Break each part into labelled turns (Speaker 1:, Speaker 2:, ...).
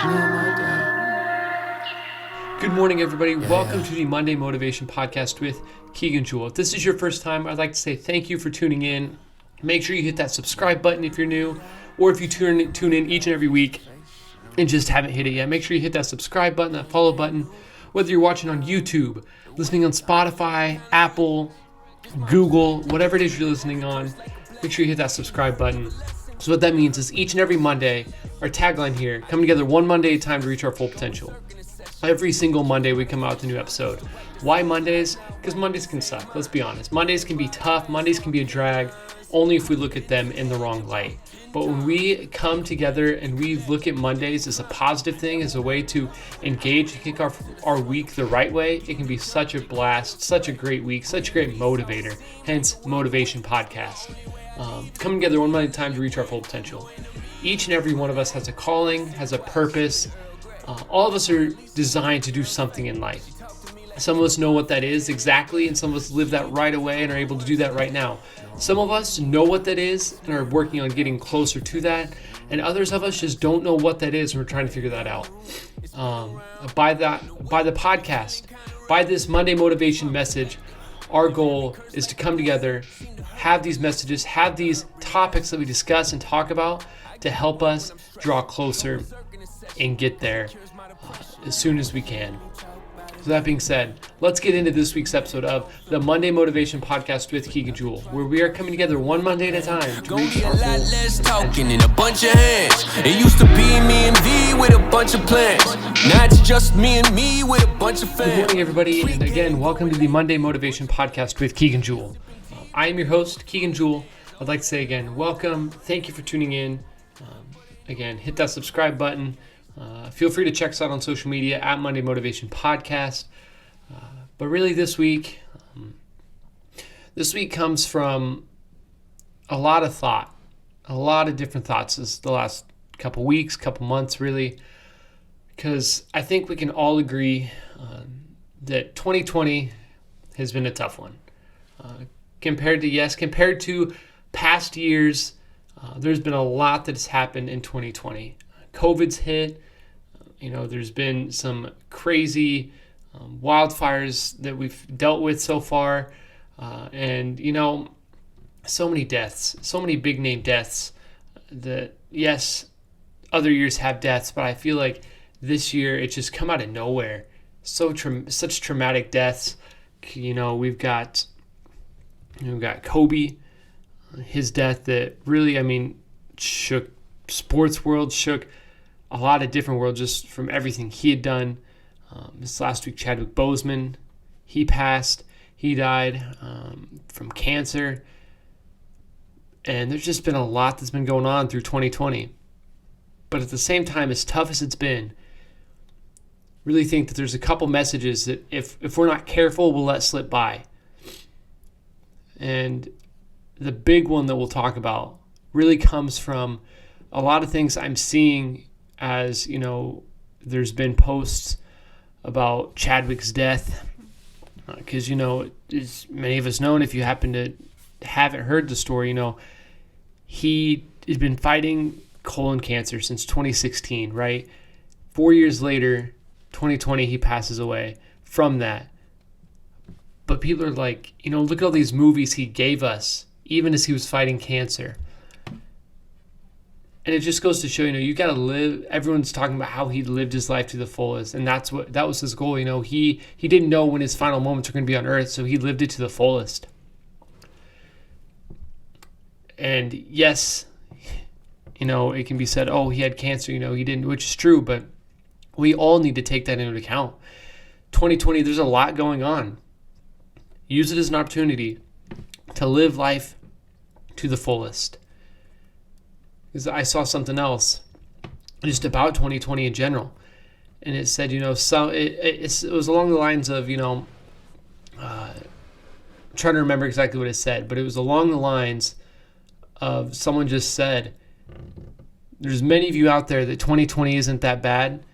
Speaker 1: Good morning, everybody. Welcome to the Monday Motivation Podcast with Keegan Jewell. If this is your first time, I'd like to say thank you for tuning in. Make sure you hit that subscribe button if you're new, or if you tune in each and every week and just haven't hit it yet, make sure you hit that subscribe button, that follow button, whether you're watching on YouTube, listening on Spotify, Apple, Google, whatever it is you're listening on, make sure you hit that subscribe button. So what that means is each and every Monday, our tagline here, coming together one Monday at a time to reach our full potential. Every single Monday we come out with a new episode. Why Mondays? Because Mondays can suck, let's be honest. Mondays can be tough, Mondays can be a drag, only if we look at them in the wrong light. But when we come together and we look at Mondays as a positive thing, as a way to engage and kick off our week the right way, it can be such a blast, such a great week, such a great motivator, hence Motivation Podcast. Coming together one Monday at a time to reach our full potential. Each and every one of us has a calling, has a purpose. All of us are designed to do something in life. Some of us know what that is exactly, and some of us live that right away and are able to do that right now. Some of us know what that is and are working on getting closer to that, and others of us just don't know what that is and we're trying to figure that out. By the podcast, by this Monday motivation message, our goal is to come together, have these messages, have these topics that we discuss and talk about to help us draw closer and get there as soon as we can. So that being said, let's get into this week's episode of the Monday Motivation Podcast with Keegan Jewell, where we are coming together one Monday at a time to reach our goals.
Speaker 2: Talking in a bunch of hands. It used to be me and V with a bunch of plans. Now it's just me and me with a bunch of fans.
Speaker 1: Good morning, everybody, and again, welcome to the Monday Motivation Podcast with Keegan Jewell. I am your host, Keegan Jewell. I'd like to say again, welcome. Thank you for tuning in. Again, hit that subscribe button. Feel free to check us out on social media at Monday Motivation Podcast. But really this week comes from a lot of thought, a lot of different thoughts this the last couple weeks, couple months really, because I think we can all agree that 2020 has been a tough one. Compared to past years, there's been a lot that has happened in 2020. COVID's hit. There's been some crazy wildfires that we've dealt with so far. And so many deaths, so many big name deaths that, yes, other years have deaths, but I feel like this year it's just come out of nowhere. Such traumatic deaths. We've got Kobe, his death that really, shook sports world, shook a lot of different worlds just from everything he had done. This last week, Chadwick Boseman, he passed. He died from cancer. And there's just been a lot that's been going on through 2020. But at the same time, as tough as it's been, really think that there's a couple messages that if we're not careful, we'll let slip by. And the big one that we'll talk about really comes from a lot of things I'm seeing as, there's been posts about Chadwick's death. Because, as many of us know, and if you happen to haven't heard the story, he has been fighting colon cancer since 2016, right? 4 years later, 2020, he passes away from that. But people are like, look at all these movies he gave us, even as he was fighting cancer. And it just goes to show, you got to live. Everyone's talking about how he lived his life to the fullest. And that was his goal. He didn't know when his final moments were going to be on earth. So he lived it to the fullest. And yes, it can be said, oh, he had cancer, he didn't, which is true. But we all need to take that into account. 2020, there's a lot going on. Use it as an opportunity to live life to the fullest. Because I saw something else just about 2020 in general. And it said, it was along the lines of, I'm trying to remember exactly what it said, but it was along the lines of someone just said, there's many of you out there that 2020 isn't that bad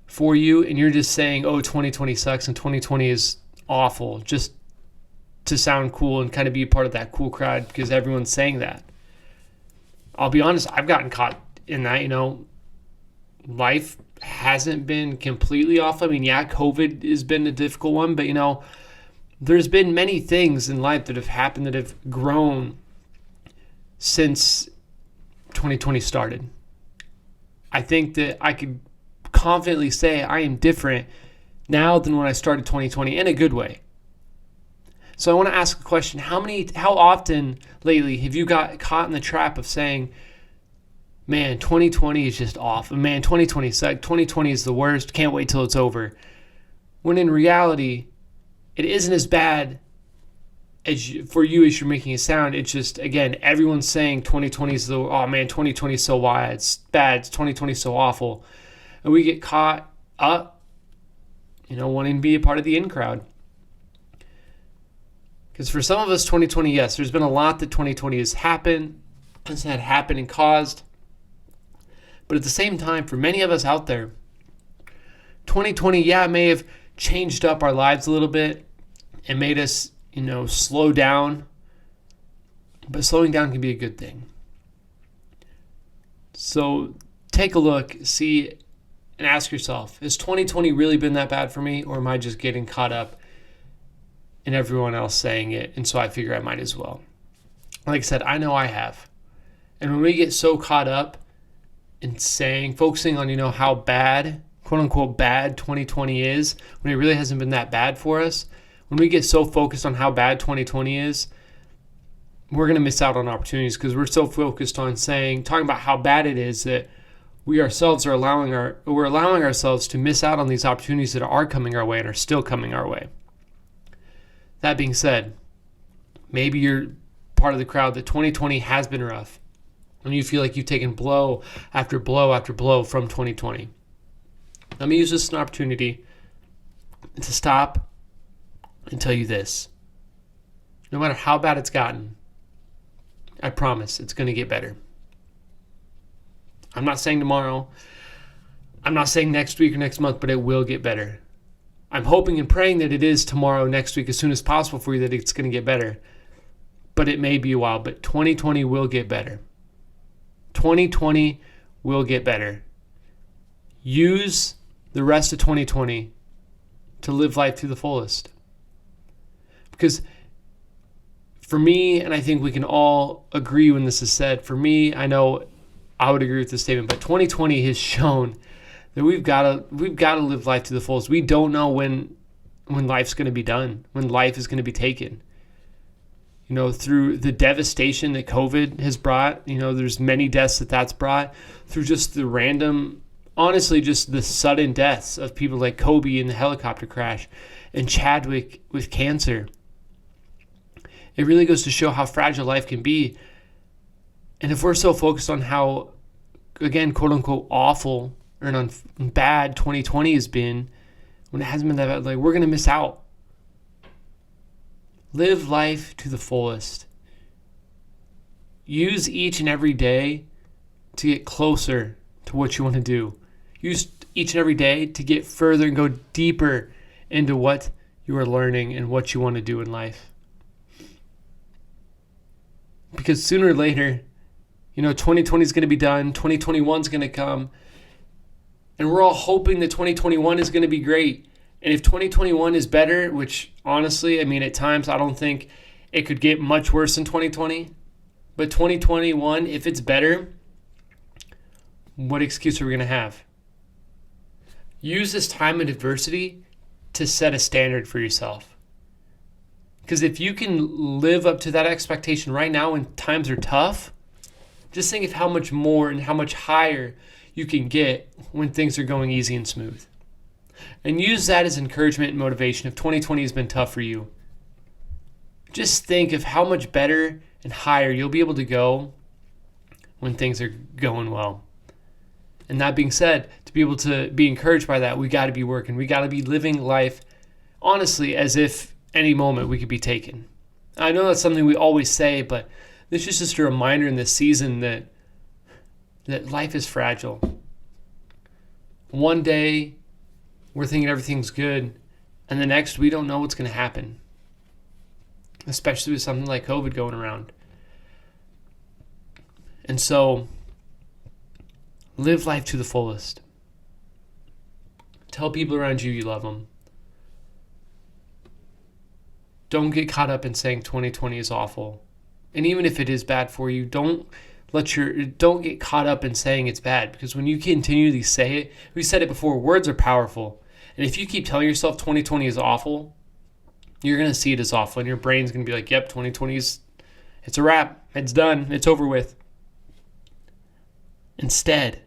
Speaker 1: for you, and you're just saying, oh, 2020 sucks and 2020 is awful, just to sound cool and kind of be a part of that cool crowd because everyone's saying that. I'll be honest, I've gotten caught in that, life hasn't been completely off. I mean, yeah, COVID has been a difficult one, but there's been many things in life that have happened that have grown since 2020 started. I think that I could confidently say I am different now than when I started 2020 in a good way. So I want to ask the question, how often lately have you got caught in the trap of saying, man, 2020 is just off. Man, 2020 sucked. 2020 is the worst. Can't wait till it's over. When in reality, it isn't as bad for you as you're making it sound. It's just, again, everyone's saying 2020 is 2020 is so wild. It's bad. 2020 is so awful. And we get caught up, wanting to be a part of the in crowd. Because for some of us, 2020, yes, there's been a lot that 2020 has happened and caused. But at the same time, for many of us out there, 2020, may have changed up our lives a little bit and made us, slow down. But slowing down can be a good thing. So take a look, see, and ask yourself, has 2020 really been that bad for me? Or am I just getting caught up in everyone else saying it? And so I figure I might as well. Like I said, I know I have. And when we get so caught up in focusing on, how bad, quote unquote, bad 2020 is, when it really hasn't been that bad for us, when we get so focused on how bad 2020 is, we're going to miss out on opportunities because we're so focused on talking about how bad it is that we ourselves are allowing ourselves to miss out on these opportunities that are coming our way and are still coming our way. That being said, maybe you're part of the crowd that 2020 has been rough and you feel like you've taken blow after blow after blow from 2020. Let me use this as an opportunity to stop and tell you this. No matter how bad it's gotten, I promise it's going to get better. I'm not saying tomorrow. I'm not saying next week or next month, but it will get better. I'm hoping and praying that it is tomorrow, next week, as soon as possible for you, that it's going to get better. But it may be a while, but 2020 will get better. 2020 will get better. Use the rest of 2020 to live life to the fullest. Because for me, and I think we can all agree when this is said, for me, I know I would agree with this statement, but 2020 has shown that we've got to live life to the fullest. We don't know when life's going to be done, when life is going to be taken. Through the devastation that COVID has brought, there's many deaths that's brought, through just the random, honestly, just the sudden deaths of people like Kobe in the helicopter crash and Chadwick with cancer. It really goes to show how fragile life can be. And if we're so focused on how, again, quote unquote, awful or bad 2020 has been, when it hasn't been that bad, we're going to miss out. Live life to the fullest. Use each and every day to get closer to what you want to do. Use each and every day to get further and go deeper into what you are learning and what you want to do in life. Because sooner or later, 2020 is going to be done, 2021 is going to come, and we're all hoping that 2021 is going to be great. And if 2021 is better, which honestly, at times I don't think it could get much worse than 2020, but 2021, if it's better, what excuse are we going to have? Use this time of adversity to set a standard for yourself. Because if you can live up to that expectation right now when times are tough, just think of how much more and how much higher you can get when things are going easy and smooth. And use that as encouragement and motivation if 2020 has been tough for you. Just think of how much better and higher you'll be able to go when things are going well. And that being said, to be able to be encouraged by that, we got to be working. We got to be living life, honestly, as if any moment we could be taken. I know that's something we always say, but this is just a reminder in this season that life is fragile. One day, we're thinking everything's good, and the next, we don't know what's going to happen, especially with something like COVID going around. And so, live life to the fullest. Tell people around you love them. Don't get caught up in saying 2020 is awful. And even if it is bad for you, don't get caught up in saying it's bad, because when you continually say it, we said it before, words are powerful. And if you keep telling yourself 2020 is awful, you're going to see it as awful, and your brain's going to be like, yep, 2020 it's a wrap. It's done. It's over with. Instead,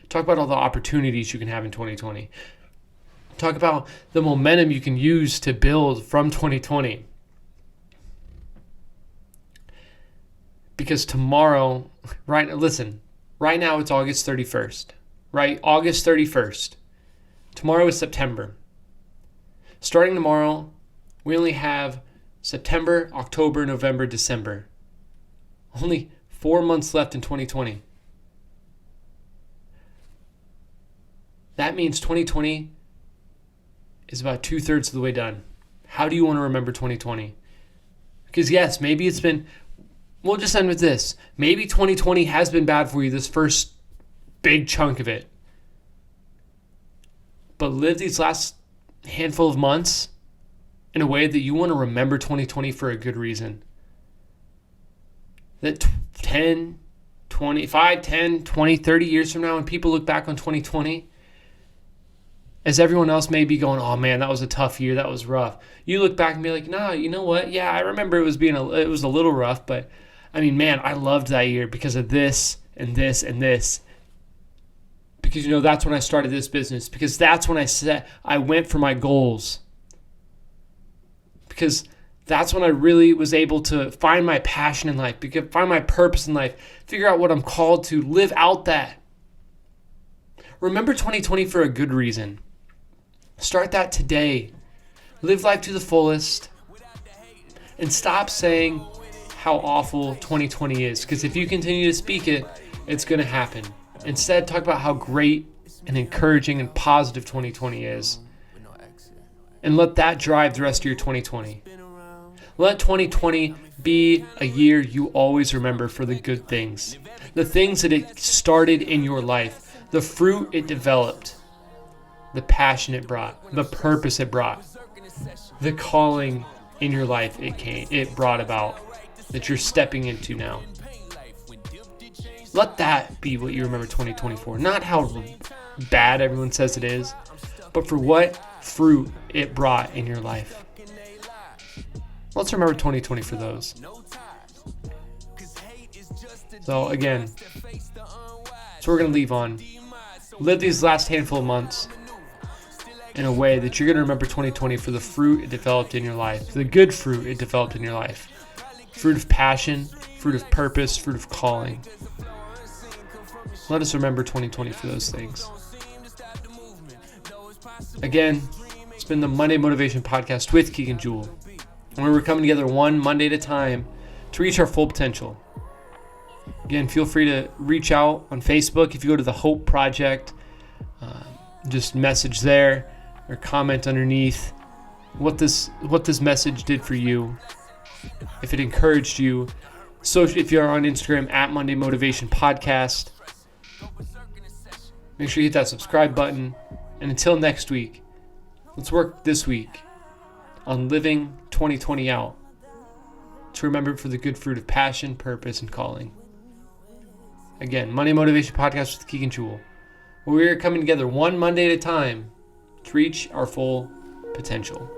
Speaker 1: talk about all the opportunities you can have in 2020. Talk about the momentum you can use to build from 2020. Because tomorrow, right now it's August 31st, right? August 31st. Tomorrow is September. Starting tomorrow, we only have September, October, November, December. Only 4 months left in 2020. That means 2020 is about 2/3 of the way done. How do you want to remember 2020? Because yes, maybe we'll just end with this. Maybe 2020 has been bad for you, this first big chunk of it. But live these last handful of months in a way that you want to remember 2020 for a good reason. That 10, 25, 10, 20, 30 years from now, when people look back on 2020, as everyone else may be going, oh man, that was a tough year, that was rough. You look back and be like, nah, you know what? Yeah, I remember it was a little rough, but I mean, man, I loved that year because of this and this and this. Because, that's when I started this business. Because that's when I went for my goals. Because that's when I really was able to find my passion in life, find my purpose in life, figure out what I'm called to, live out that. Remember 2020 for a good reason. Start that today. Live life to the fullest. And stop saying how awful 2020 is. Because if you continue to speak it, it's going to happen. Instead, talk about how great and encouraging and positive 2020 is. And let that drive the rest of your 2020. Let 2020 be a year you always remember for the good things. The things that it started in your life. The fruit it developed. The passion it brought. The purpose it brought. The calling in your life it brought about. That you're stepping into now. Let that be what you remember 2020 for. Not how bad everyone says it is, but for what fruit it brought in your life. Let's remember 2020 for those. So again, so we're going to leave on. Live these last handful of months in a way that you're going to remember 2020 for the fruit it developed in your life. The good fruit it developed in your life. Fruit of passion, fruit of purpose, fruit of calling. Let us remember 2020 for those things. Again, it's been the Monday Motivation Podcast with Keegan Jewell, where we're coming together one Monday at a time to reach our full potential. Again, feel free to reach out on Facebook. If you go to the Hope Project, just message there or comment underneath what this message did for you. If it encouraged you. So if you're on Instagram at Monday Motivation Podcast, make sure you hit that subscribe button. And until next week, let's work this week on living 2020 out to remember for the good fruit of passion, purpose, and calling. Again, Monday Motivation Podcast with Keegan Jewell, where we are coming together one Monday at a time to reach our full potential.